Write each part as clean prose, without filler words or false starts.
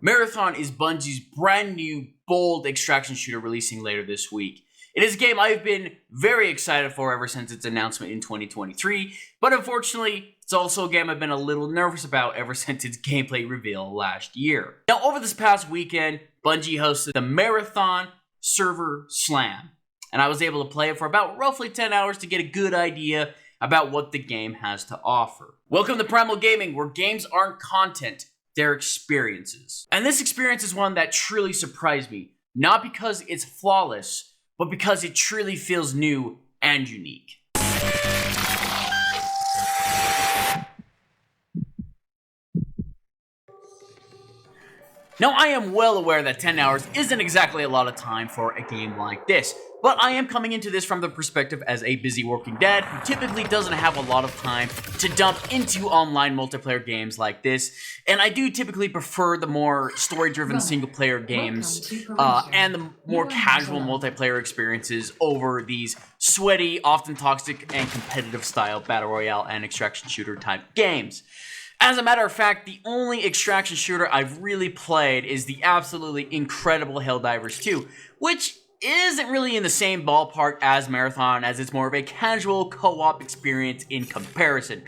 Marathon is Bungie's brand new, bold extraction shooter releasing later this week. It is a game I've been very excited for ever since its announcement in 2023, but unfortunately, it's also a game I've been a little nervous about ever since its gameplay reveal last year. Now, over this past weekend, Bungie hosted the Marathon Server Slam, and I was able to play it for about roughly 10 hours to get a good idea about what the game has to offer. Welcome to Primal Gaming, where games aren't content, they're experiences. And this experience is one that truly surprised me, not because it's flawless, but because it truly feels new and unique. Now, I am well aware that 10 hours isn't exactly a lot of time for a game like this, but I am coming into this from the perspective as a busy working dad who typically doesn't have a lot of time to dump into online multiplayer games like this, and I do typically prefer the more story-driven single-player games and the more casual multiplayer experiences over these sweaty, often toxic, and competitive-style battle royale and extraction shooter type games. As a matter of fact, the only extraction shooter I've really played is the absolutely incredible Helldivers 2, which isn't really in the same ballpark as Marathon, as it's more of a casual co-op experience in comparison.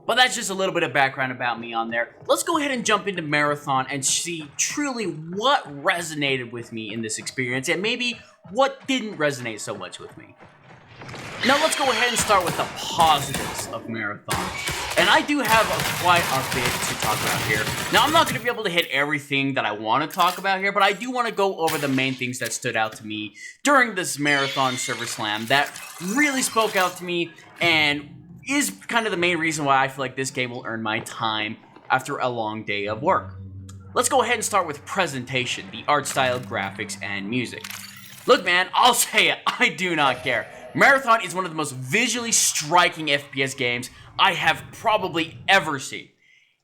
But that's just a little bit of background about me on there. Let's go ahead and jump into Marathon and see truly what resonated with me in this experience, and maybe what didn't resonate so much with me. Now let's go ahead and start with the positives of Marathon. And I do have quite a bit to talk about here. Now I'm not going to be able to hit everything that I want to talk about here, but I do want to go over the main things that stood out to me during this Marathon Server Slam that really spoke out to me and is kind of the main reason why I feel like this game will earn my time after a long day of work. Let's go ahead and start with presentation, the art style, graphics, and music. Look man, I'll say it, I do not care. Marathon is one of the most visually striking FPS games I have probably ever seen.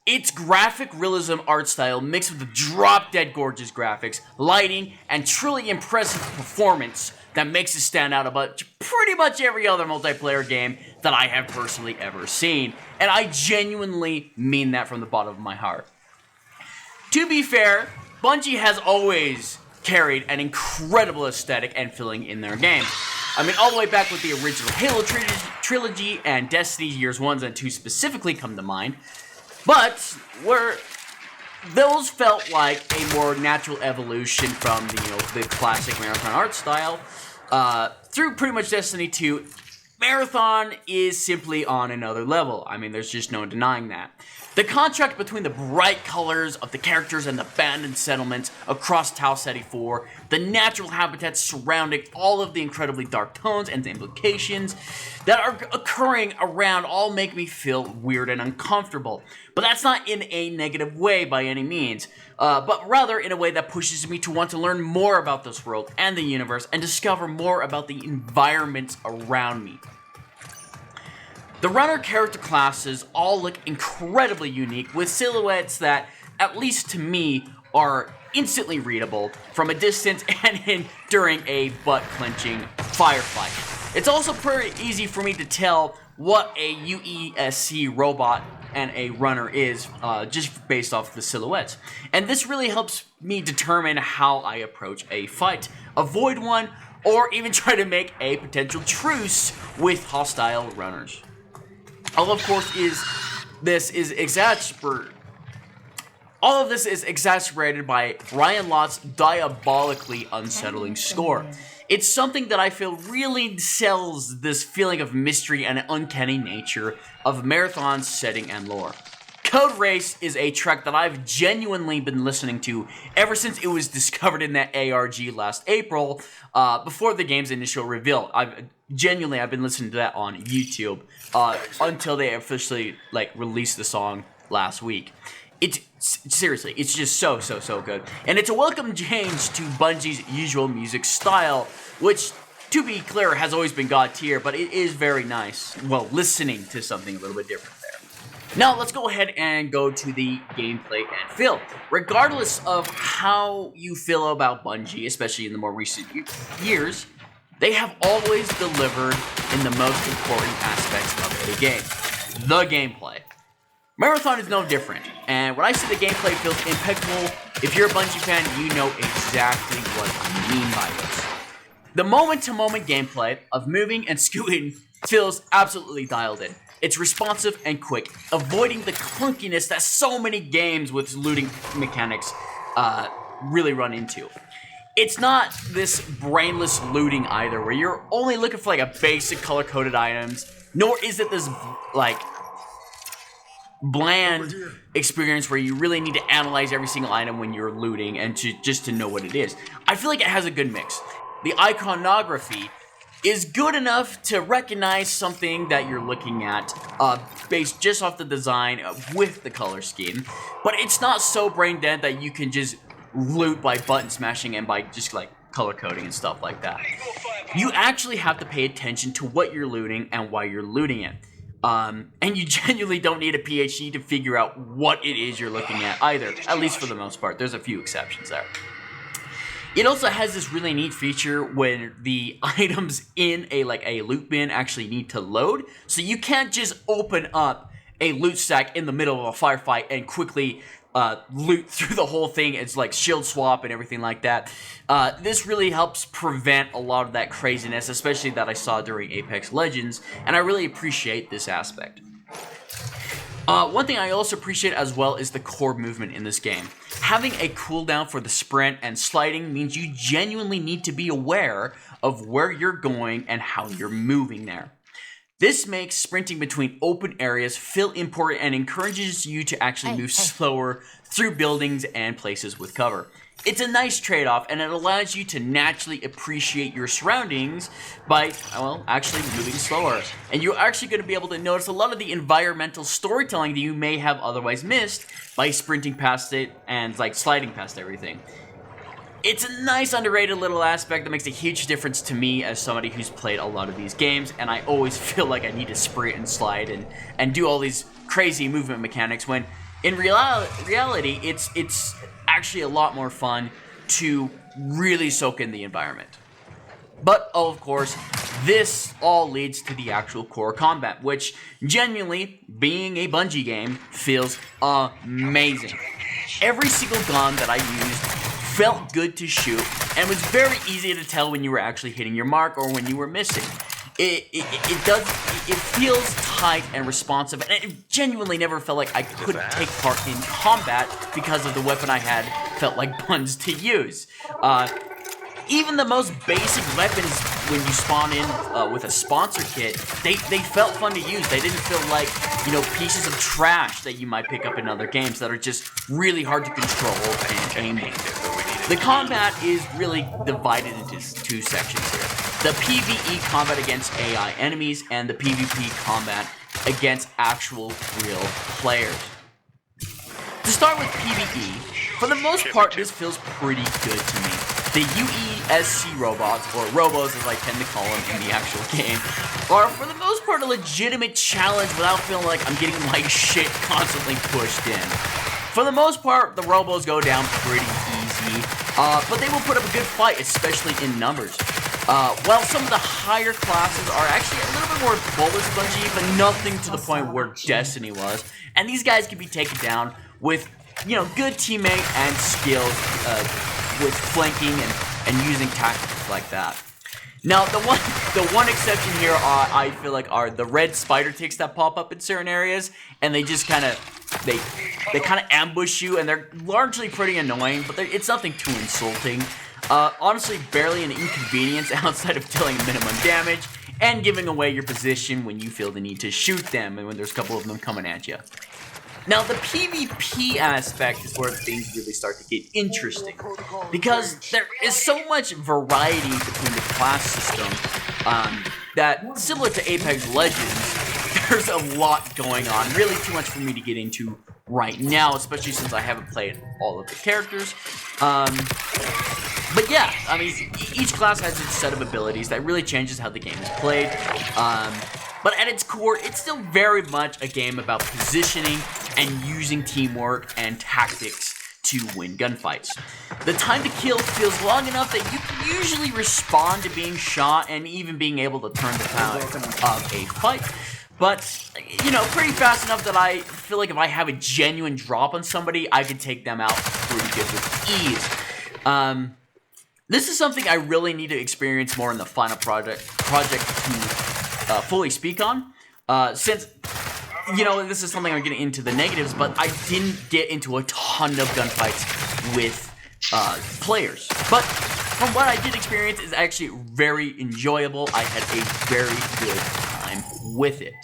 Its graphic realism art style mixed with the drop-dead gorgeous graphics, lighting, and truly impressive performance that makes it stand out above pretty much every other multiplayer game that I have personally ever seen. And I genuinely mean that from the bottom of my heart. To be fair, Bungie has always carried an incredible aesthetic and feeling in their games. I mean, all the way back with the original Halo trilogy and Destiny Years 1 and 2 specifically come to mind. But where those felt like a more natural evolution from the classic Marathon art style, through pretty much Destiny 2, Marathon is simply on another level. I mean, there's just no denying that. The contrast between the bright colors of the characters and the abandoned settlements across Tau Ceti 4, the natural habitats surrounding all of the incredibly dark tones and the implications that are occurring around all make me feel weird and uncomfortable. But that's not in a negative way by any means, but rather in a way that pushes me to want to learn more about this world and the universe and discover more about the environments around me. The runner character classes all look incredibly unique, with silhouettes that, at least to me, are instantly readable from a distance and during a butt-clenching firefight. It's also pretty easy for me to tell what a UESC robot and a runner is, just based off the silhouettes. And this really helps me determine how I approach a fight, avoid one, or even try to make a potential truce with hostile runners. All of this is exacerbated by Ryan Lott's diabolically unsettling score. It's something that I feel really sells this feeling of mystery and uncanny nature of Marathon's setting and lore. Code Race is a track that I've genuinely been listening to ever since it was discovered in that ARG last April, before the game's initial reveal. I've been listening to that on YouTube until they officially released the song last week. It's seriously, it's just so good. And it's a welcome change to Bungie's usual music style, which, to be clear, has always been god tier, but it is very nice, listening to something a little bit different there. Now, let's go ahead and go to the gameplay and feel. Regardless of how you feel about Bungie, especially in the more recent years, they have always delivered in the most important aspects of the game. The gameplay. Marathon is no different, and when I say the gameplay feels impeccable, if you're a Bungie fan, you know exactly what I mean by this. The moment-to-moment gameplay of moving and scooting feels absolutely dialed in. It's responsive and quick, avoiding the clunkiness that so many games with looting mechanics really run into. It's not this brainless looting either, where you're only looking for like a basic color-coded items, nor is it this like bland experience where you really need to analyze every single item when you're looting and just to know what it is. I feel like it has a good mix. The iconography is good enough to recognize something that you're looking at based just off the design with the color scheme, but it's not so brain dead that you can just loot by button smashing and by just like color coding and stuff like that. You actually have to pay attention to what you're looting and why you're looting it. And you genuinely don't need a PhD to figure out what it is you're looking at either, at least for the most part. There's a few exceptions there. It also has this really neat feature when the items in a loot bin actually need to load, so you can't just open up a loot stack in the middle of a firefight and quickly loot through the whole thing. It's like shield swap and everything like that. This really helps prevent a lot of that craziness, especially that I saw during Apex Legends, and I really appreciate this aspect. One thing I also appreciate as well is the core movement in this game. Having a cooldown for the sprint and sliding means you genuinely need to be aware of where you're going and how you're moving there. This makes sprinting between open areas feel important and encourages you to actually move slower through buildings and places with cover. It's a nice trade-off, and it allows you to naturally appreciate your surroundings by, well, actually moving slower. And you're actually going to be able to notice a lot of the environmental storytelling that you may have otherwise missed by sprinting past it and, like, sliding past everything. It's a nice, underrated little aspect that makes a huge difference to me as somebody who's played a lot of these games, and I always feel like I need to sprint and slide and do all these crazy movement mechanics when, in reality, it's actually a lot more fun to really soak in the environment. But, of course, this all leads to the actual core combat, which, genuinely, being a Bungie game, feels amazing. Every single gun that I used felt good to shoot, and was very easy to tell when you were actually hitting your mark or when you were missing. It feels tight and responsive, and it genuinely never felt like I couldn't take part in combat because of the weapon I had felt like buns to use. Even the most basic weapons when you spawn in with a sponsor kit, they felt fun to use. They didn't feel like, you know, pieces of trash that you might pick up in other games that are just really hard to control and aim. The combat is really divided into two sections here. The PvE combat against AI enemies and the PvP combat against actual real players. To start with PvE, for the most part this feels pretty good to me. The UESC robots, or robos as I tend to call them in the actual game, are for the most part a legitimate challenge without feeling like I'm getting my shit constantly pushed in. For the most part, the robos go down pretty easy, but they will put up a good fight, especially in numbers. While some of the higher classes are actually a little bit more bullet spongy, but nothing to the point where Destiny was, and these guys can be taken down with, you know, good teammate and skills with flanking and using tactics like that. Now, the one exception here I feel like are the red spider ticks that pop up in certain areas, and they just kind of they kind of ambush you, and they're largely pretty annoying, but it's nothing too insulting. Honestly, barely an inconvenience outside of dealing minimum damage and giving away your position when you feel the need to shoot them and when there's a couple of them coming at you. Now, the PvP aspect is where things really start to get interesting, because there is so much variety between the class system that, similar to Apex Legends, there's a lot going on. Really too much for me to get into right now, especially since I haven't played all of the characters. But yeah, I mean, each class has its set of abilities that really changes how the game is played. But at its core, it's still very much a game about positioning and using teamwork and tactics to win gunfights. The time to kill feels long enough that you can usually respond to being shot and even being able to turn the tide of a fight. but, you know, pretty fast enough that I feel like if I have a genuine drop on somebody, I can take them out pretty good with ease. This is something I really need to experience more in the final project to fully speak on, since, you know, this is something I'm getting into the negatives, but I didn't get into a ton of gunfights with players. But from what I did experience, is actually very enjoyable. I had a very good time with it.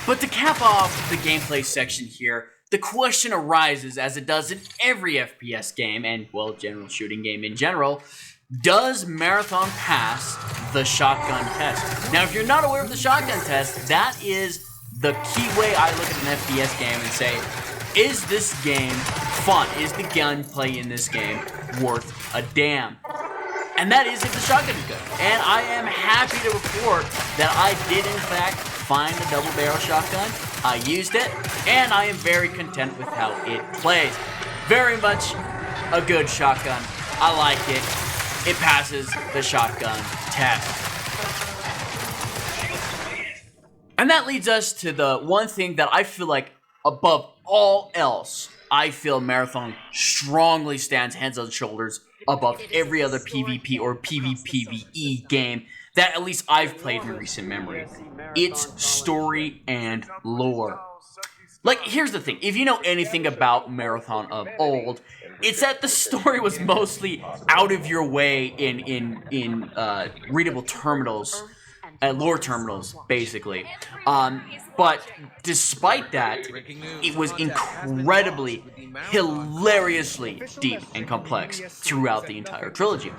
But to cap off the gameplay section here, the question arises, as it does in every FPS game, and, well, general shooting game in general, does Marathon pass the shotgun test? Now, if you're not aware of the shotgun test, that is the key way I look at an FPS game and say, is this game fun? Is the gunplay in this game worth a damn? And that is if the shotgun is good. And I am happy to report that I did, in fact, find a double barrel shotgun. I used it, and I am very content with how it plays. Very much a good shotgun. I like it. It passes the shotgun test. And that leads us to the one thing that I feel like, above all else, I feel Marathon strongly stands heads and shoulders above every other PvP or PvPvE game that at least I've played in recent memory. It's story and lore. Like, here's the thing. If you know anything about Marathon of old, it's that the story was mostly out of your way in readable terminals, lore terminals, basically. But despite that, it was incredibly, hilariously deep and complex throughout the entire trilogy.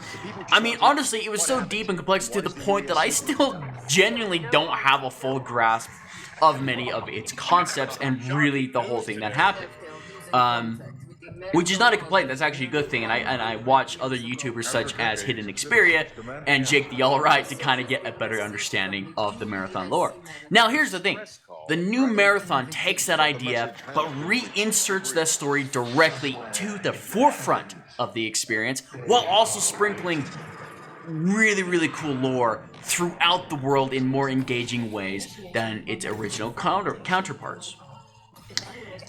I mean, honestly, it was so deep and complex to the point that I still genuinely don't have a full grasp of many of its concepts and really the whole thing that happened. Which is not a complaint, that's actually a good thing, and I watch other YouTubers such as Hidden Xperia and Jake the Alright to kind of get a better understanding of the Marathon lore. Now here's the thing, the new Marathon takes that idea but reinserts that story directly to the forefront of the experience while also sprinkling really, really cool lore throughout the world in more engaging ways than its original counterparts.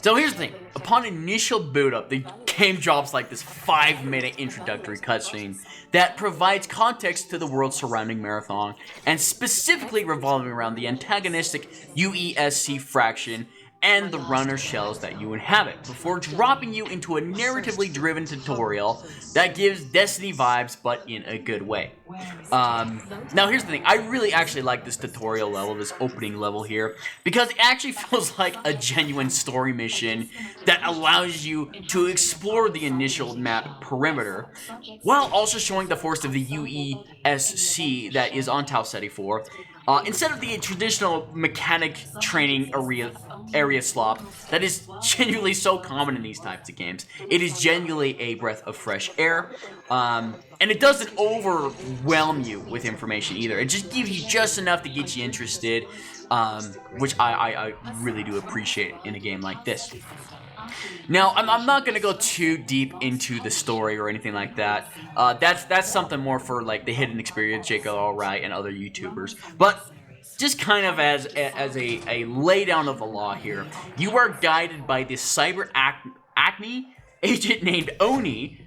So here's the thing, upon initial boot up, the game drops like this 5-minute introductory cutscene that provides context to the world surrounding Marathon, and specifically revolving around the antagonistic UESC faction and the runner shells that you inhabit, before dropping you into a narratively driven tutorial that gives Destiny vibes, but in a good way. Now here's the thing, I really actually like this tutorial level, this opening level here, because it actually feels like a genuine story mission that allows you to explore the initial map perimeter, while also showing the force of the UESC that is on Tau Ceti 4, instead of the traditional mechanic training area slop that is genuinely so common in these types of games. It is genuinely a breath of fresh air, and it doesn't overwhelm you with information either. It just gives you just enough to get you interested, which I really do appreciate in a game like this. Now, I'm not going to go too deep into the story or anything like that. That's something more for like the Hidden Xperia, Jacob Alright, and other YouTubers. But just kind of as a laydown of the law here, you are guided by this cyber acne agent named Oni,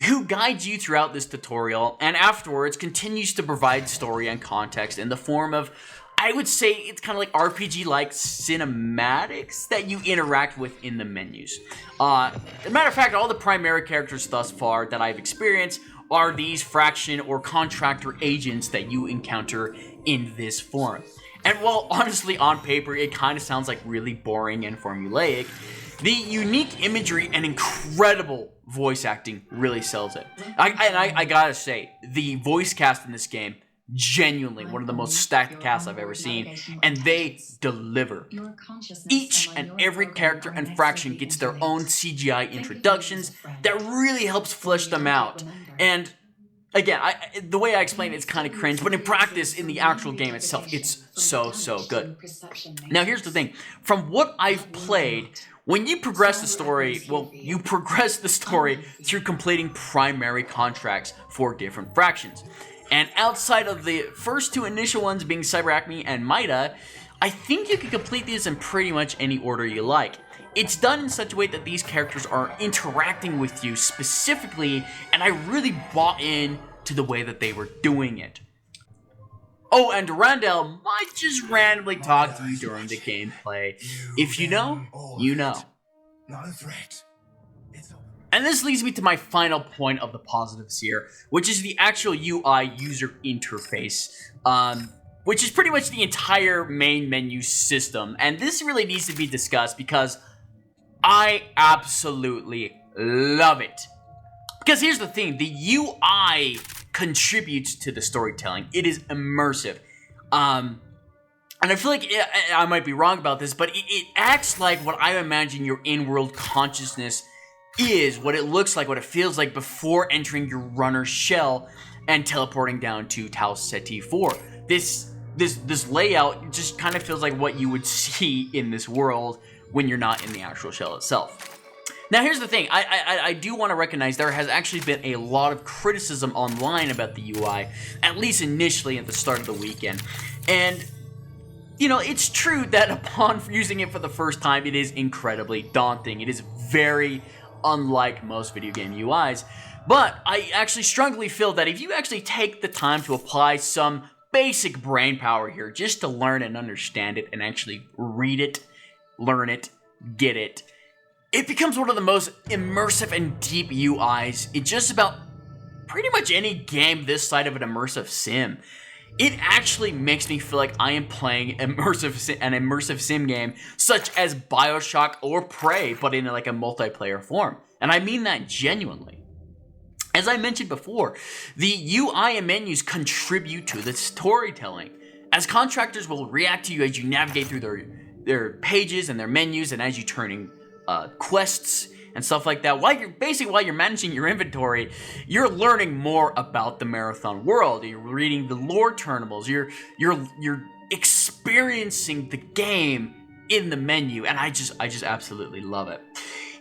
who guides you throughout this tutorial, and afterwards continues to provide story and context in the form of, I would say it's kind of like RPG-like cinematics that you interact with in the menus. As a matter of fact, all the primary characters thus far that I've experienced are these fraction or contractor agents that you encounter in this form. And while honestly on paper it kind of sounds like really boring and formulaic, the unique imagery and incredible voice acting really sells it. I gotta say, the voice cast in this game, genuinely one of the most stacked casts I've ever seen, and they deliver. Each and every character and fraction gets their own CGI introductions that really helps flesh them out. And again, the way I explain it's kind of cringe, but in practice, in the actual game itself, it's so good. Now here's the thing, from what I've played, when you progress the story, well, you progress the story through completing primary contracts for different fractions. And outside of the first two initial ones being Cyber Acme and Mida, I think you can complete these in pretty much any order you like. It's done in such a way that these characters are interacting with you specifically, and I really bought in to the way that they were doing it. Oh, and Randall might just randomly talk to you during the gameplay. If you know, you know. Not a threat. And this leads me to my final point of the positives here, which is the actual UI user interface, which is pretty much the entire main menu system. And this really needs to be discussed because I absolutely love it. Because here's the thing, the UI contributes to the storytelling. It is immersive. And I feel like I might be wrong about this, but it acts like what I imagine your in-world consciousness is, what it looks like, what it feels like before entering your runner's shell and teleporting down to Tau Ceti 4. This layout just kind of feels like what you would see in this world when you're not in the actual shell itself. Now here's the thing, I do want to recognize there has actually been a lot of criticism online about the UI, at least initially at the start of the weekend. And, you know, it's true that upon using it for the first time, it is incredibly daunting. It is very unlike most video game UIs. But I actually strongly feel that if you actually take the time to apply some basic brain power here, just to learn and understand it and actually read it, learn it, get it, it becomes one of the most immersive and deep UIs in just about pretty much any game this side of an immersive sim. It actually makes me feel like I am playing an immersive sim game such as BioShock or Prey, but in like a multiplayer form. And I mean that genuinely. As I mentioned before, the UI and menus contribute to the storytelling, as contractors will react to you as you navigate through their pages and their menus, and as you turn in quests and stuff like that. While you're managing your inventory, you're learning more about the Marathon world. You're reading the lore terminals. You're experiencing the game in the menu, and I just absolutely love it.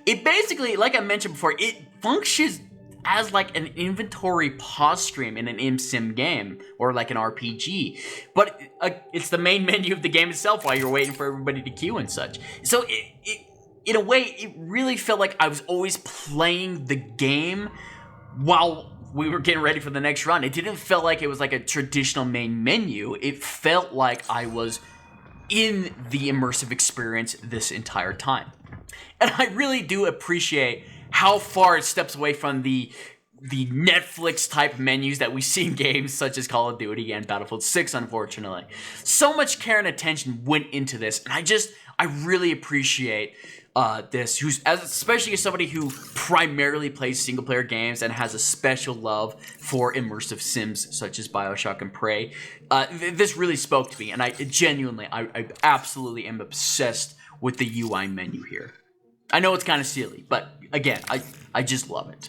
It basically, like I mentioned before, it functions as like an inventory pause screen in an ImSim game or like an RPG, but it's the main menu of the game itself while you're waiting for everybody to queue and such. So in a way, it really felt like I was always playing the game while we were getting ready for the next run. It didn't feel like it was like a traditional main menu. It felt like I was in the immersive experience this entire time. And I really do appreciate how far it steps away from the Netflix type menus that we see in games such as Call of Duty and Battlefield 6, unfortunately. So much care and attention went into this, and I really appreciate this, especially as somebody who primarily plays single player games and has a special love for immersive sims such as BioShock and Prey. This really spoke to me, and I absolutely am obsessed with the UI menu here. I know it's kind of silly, but again, I just love it.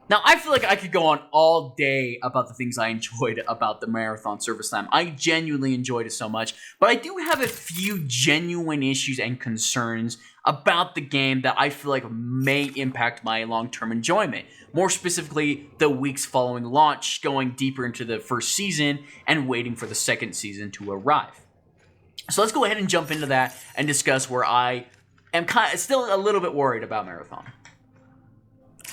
Now, I feel like I could go on all day about the things I enjoyed about the Marathon Service Slam. I genuinely enjoyed it so much, but I do have a few genuine issues and concerns about the game that I feel like may impact my long-term enjoyment. More specifically, the weeks following launch, going deeper into the first season, and waiting for the second season to arrive. So let's go ahead and jump into that and discuss where I am still a little bit worried about Marathon.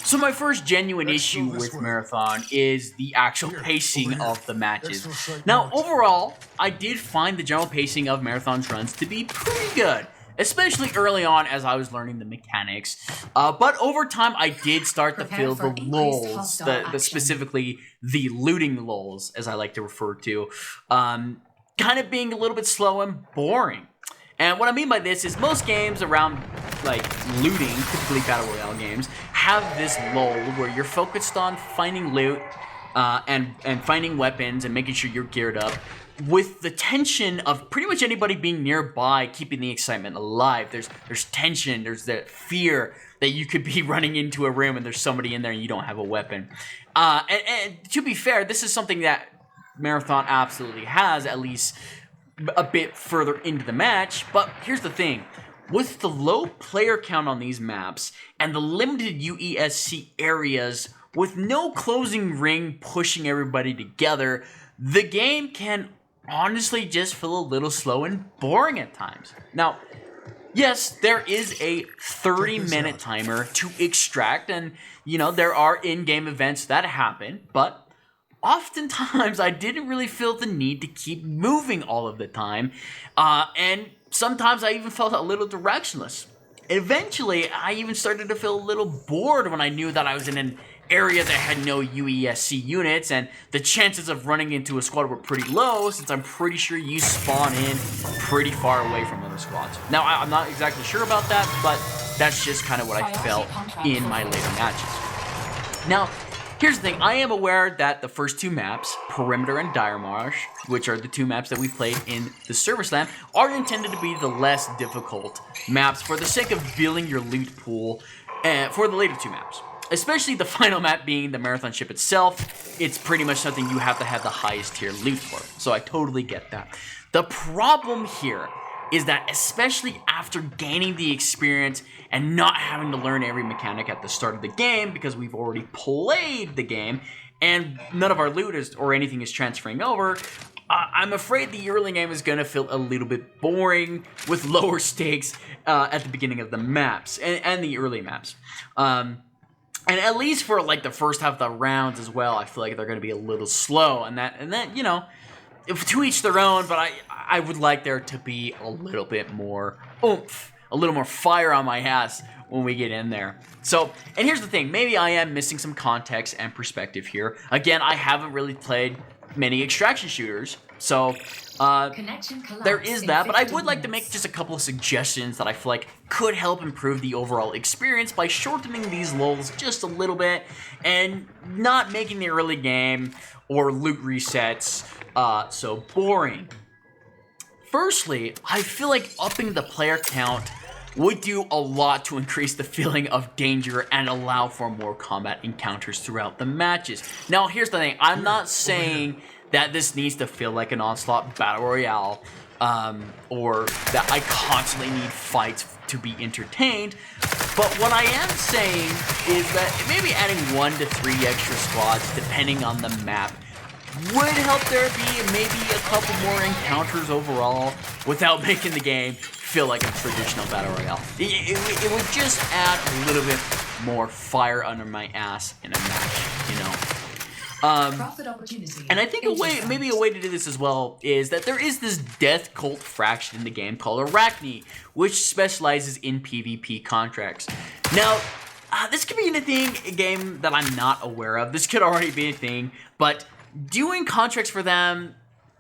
So my first genuine issue with Marathon is the actual pacing of the matches. Now, overall, I did find the general pacing of Marathon's runs to be pretty good, especially early on as I was learning the mechanics. But over time, I did start to feel the lulls, specifically the looting lulls, as I like to refer to, kind of being a little bit slow and boring. And what I mean by this is most games around like looting, typically battle royale games, have this lull where you're focused on finding loot and finding weapons and making sure you're geared up, with the tension of pretty much anybody being nearby, keeping the excitement alive. There's tension, there's that fear that you could be running into a room and there's somebody in there and you don't have a weapon. And to be fair, this is something that Marathon absolutely has, at least a bit further into the match. But here's the thing. With the low player count on these maps and the limited UESC areas with no closing ring pushing everybody together, the game can honestly just feel a little slow and boring at times. Now, yes, there is a 30-minute timer to extract, and, you know, there are in-game events that happen, but oftentimes I didn't really feel the need to keep moving all of the time, and sometimes I even felt a little directionless. Eventually, I even started to feel a little bored when I knew that I was in an area that had no UESC units, and the chances of running into a squad were pretty low, since I'm pretty sure you spawn in pretty far away from other squads. Now, I'm not exactly sure about that, but that's just kind of what I felt in my later matches. Now, here's the thing. I am aware that the first two maps, Perimeter and Dire Marsh, which are the two maps that we played in the Server Slam, are intended to be the less difficult maps for the sake of building your loot pool for the later two maps. Especially the final map being the Marathon ship itself, it's pretty much something you have to have the highest tier loot for. So I totally get that. The problem here is that, especially after gaining the experience and not having to learn every mechanic at the start of the game, because we've already played the game and none of our loot or anything is transferring over, I'm afraid the early game is going to feel a little bit boring with lower stakes at the beginning of the maps and the early maps. And at least for like the first half of the rounds as well, I feel like they're going to be a little slow, and that you know, to each their own. But I would like there to be a little bit more oomph, a little more fire on my ass when we get in there. So, and here's the thing, maybe I am missing some context and perspective here. Again, I haven't really played many extraction shooters, so there is that, but I would like to make just a couple of suggestions that I feel like could help improve the overall experience by shortening these lulls just a little bit and not making the early game or loot resets so boring. Firstly, I feel like upping the player count would do a lot to increase the feeling of danger and allow for more combat encounters throughout the matches. Now, here's the thing. I'm not saying that this needs to feel like an Onslaught Battle Royale, or that I constantly need fights to be entertained. But what I am saying is that maybe adding 1 to 3 extra squads, depending on the map, would help there be maybe a couple more encounters overall without making the game feel like a traditional Battle Royale. It would just add a little bit more fire under my ass in a match, you know. And I think maybe a way to do this as well is that there is this death cult fraction in the game called Arachne, which specializes in PvP contracts. Now, this could be a game that I'm not aware of. This could already be a thing, but doing contracts for them,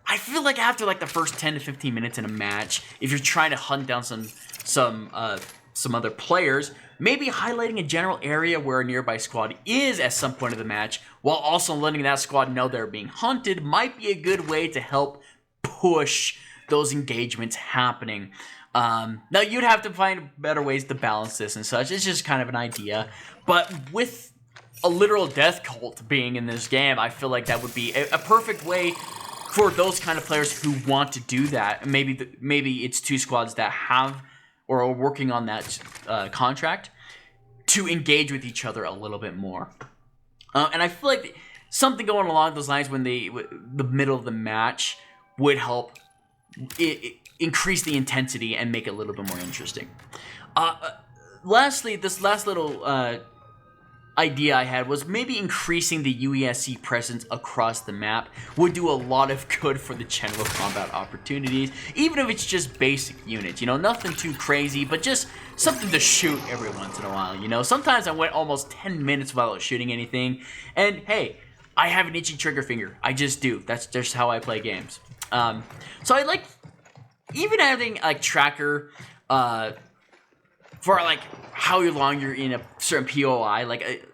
I feel like after like the first 10 to 15 minutes in a match, if you're trying to hunt down some other players, maybe highlighting a general area where a nearby squad is at some point of the match, while also letting that squad know they're being hunted, might be a good way to help push those engagements happening. Now, you'd have to find better ways to balance this and such. It's just kind of an idea. But with a literal death cult being in this game, I feel like that would be a perfect way for those kind of players who want to do that. Maybe it's 2 squads that have or are working on that contract to engage with each other a little bit more. And I feel like something going along those lines when the middle of the match would help increase the intensity and make it a little bit more interesting. Lastly, this last little idea I had was maybe increasing the UESC presence across the map would do a lot of good for the general combat opportunities, even if it's just basic units, you know, nothing too crazy, but just something to shoot every once in a while, you know. Sometimes I went almost 10 minutes without shooting anything, and hey, I have an itchy trigger finger. I just do. That's just how I play games. So I like even having a tracker for like how long you're in a certain POI, like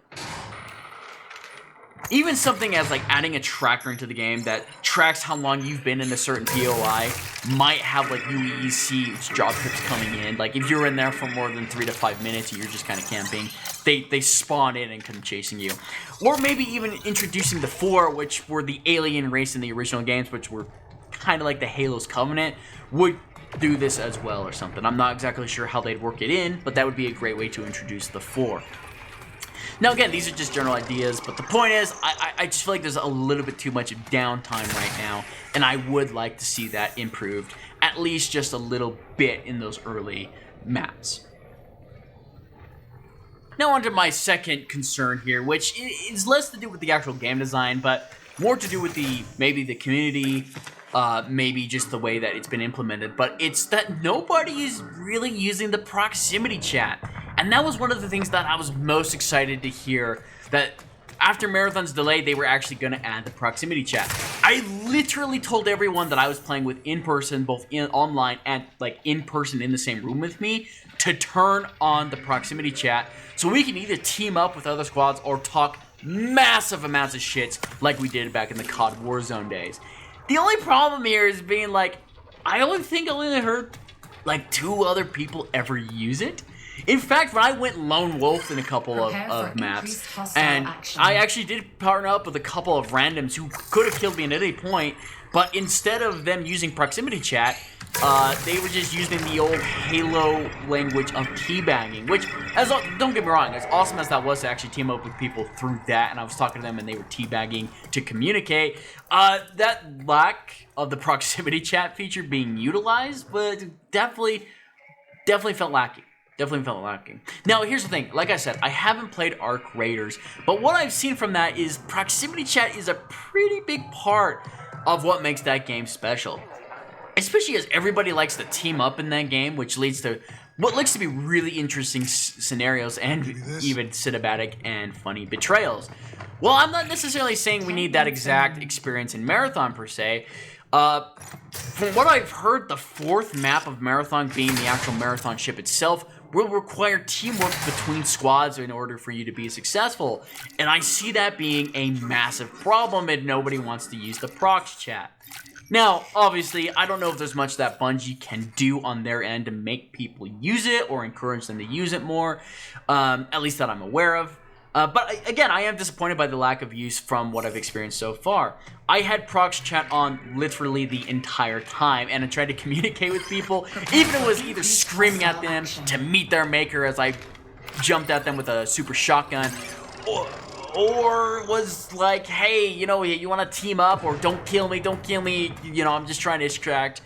even something as like adding a tracker into the game that tracks how long you've been in a certain POI might have like UEC job trips coming in. Like if you're in there for more than 3 to 5 minutes and you're just kind of camping, they spawn in and come chasing you. Or maybe even introducing the 4, which were the alien race in the original games, which were kind of like the Halo's Covenant, would do this as well or something. I'm not exactly sure how they'd work it in, but that would be a great way to introduce the 4. Now again, these are just general ideas, but the point is, I just feel like there's a little bit too much downtime right now, and I would like to see that improved, at least just a little bit in those early maps. Now onto my second concern here, which is less to do with the actual game design, but more to do with maybe the community, maybe just the way that it's been implemented, but it's that nobody is really using the proximity chat. And that was one of the things that I was most excited to hear, that after Marathon's delay, they were actually going to add the proximity chat. I literally told everyone that I was playing with in person, both online and like in person in the same room with me, to turn on the proximity chat so we can either team up with other squads or talk massive amounts of shits like we did back in the COD Warzone days. The only problem here is being like, I only heard like 2 other people ever use it. In fact, when I went lone wolf in a couple of maps, and I actually did partner up with a couple of randoms who could have killed me at any point, but instead of them using proximity chat, they were just using the old Halo language of teabagging, which, don't get me wrong, as awesome as that was to actually team up with people through that, and I was talking to them and they were teabagging to communicate, that lack of the proximity chat feature being utilized, but definitely felt lacking. Now, here's the thing. Like I said, I haven't played Arc Raiders, but what I've seen from that is proximity chat is a pretty big part of what makes that game special. Especially as everybody likes to team up in that game, which leads to what looks to be really interesting scenarios and even cinematic and funny betrayals. Well, I'm not necessarily saying we need that exact experience in Marathon per se. From what I've heard, the 4th map of Marathon, being the actual Marathon ship itself, will require teamwork between squads in order for you to be successful. And I see that being a massive problem, and nobody wants to use the Prox chat. Now, obviously, I don't know if there's much that Bungie can do on their end to make people use it or encourage them to use it more, at least that I'm aware of. But again, I am disappointed by the lack of use from what I've experienced so far. I had Prox chat on literally the entire time, and I tried to communicate with people, even if it was either screaming at them to meet their maker as I jumped at them with a super shotgun, or was like, hey, you know, you want to team up, or don't kill me, you know, I'm just trying to extract.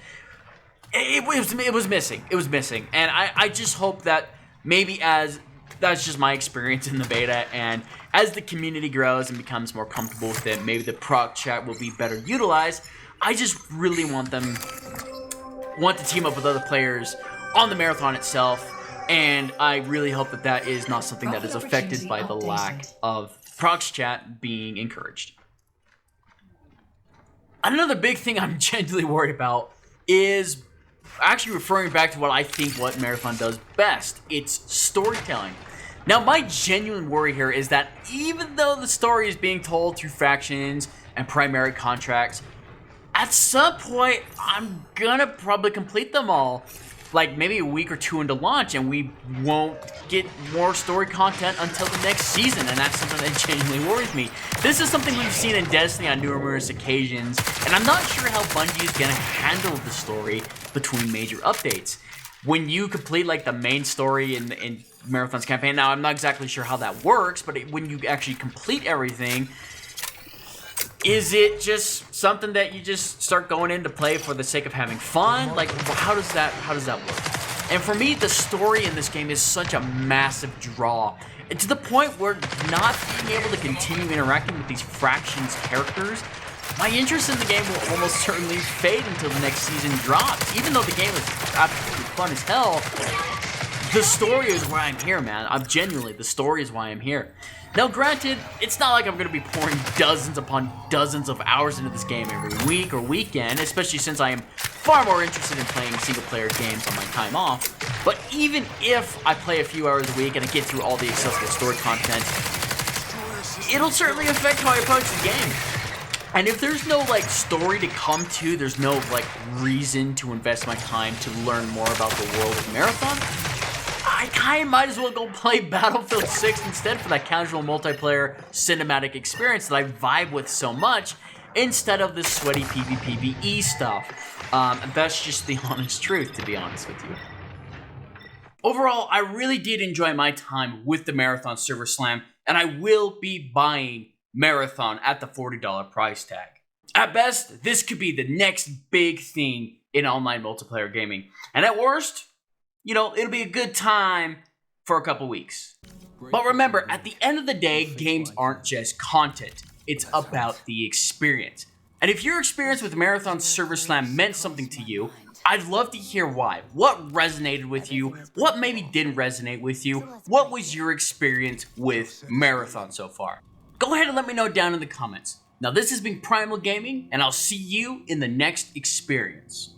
It was missing, and I just hope that maybe that's just my experience in the beta, and as the community grows and becomes more comfortable with it, maybe the Prox chat will be better utilized. I just really want to team up with other players on the Marathon itself, and I really hope that that is not something that is affected by the lack of Prox chat being encouraged. Another big thing I'm genuinely worried about is actually referring back to what Marathon does best. It's storytelling. Now, my genuine worry here is that even though the story is being told through factions and primary contracts, at some point, I'm gonna probably complete them all, like maybe a week or 2 into launch, and we won't get more story content until the next season, and that's something that genuinely worries me. This is something we've seen in Destiny on numerous occasions, and I'm not sure how Bungie is gonna handle the story between major updates. When you complete like the main story in Marathon's campaign, now I'm not exactly sure how that works, but when you actually complete everything, is it just something that you just start going in to play for the sake of having fun? Like, how does that work? And for me, the story in this game is such a massive draw, and to the point where not being able to continue interacting with these fractions characters, my interest in the game will almost certainly fade until the next season drops. Even though the game is absolutely fun as hell, the story is why I'm here, man. The story is why I'm here. Now, granted, it's not like I'm going to be pouring dozens upon dozens of hours into this game every week or weekend, especially since I am far more interested in playing single-player games on my time off. But even if I play a few hours a week and I get through all the accessible story content, it'll certainly affect how I approach the game. And if there's no, like, story to come to, there's no, like, reason to invest my time to learn more about the world of Marathon, I kind of might as well go play Battlefield 6 instead for that casual multiplayer cinematic experience that I vibe with so much, instead of this sweaty PvPvE stuff. That's just the honest truth, to be honest with you. Overall, I really did enjoy my time with the Marathon Server Slam, and I will be buying Marathon at the $40 price tag. At best, this could be the next big thing in online multiplayer gaming, and at worst, it'll be a good time for a couple weeks. But remember, at the end of the day, games aren't just content. It's about the experience. And if your experience with Marathon Server Slam meant something to you, I'd love to hear why. What resonated with you? What maybe didn't resonate with you? What was your experience with Marathon so far? Go ahead and let me know down in the comments. Now, this has been Primal Gaming, and I'll see you in the next experience.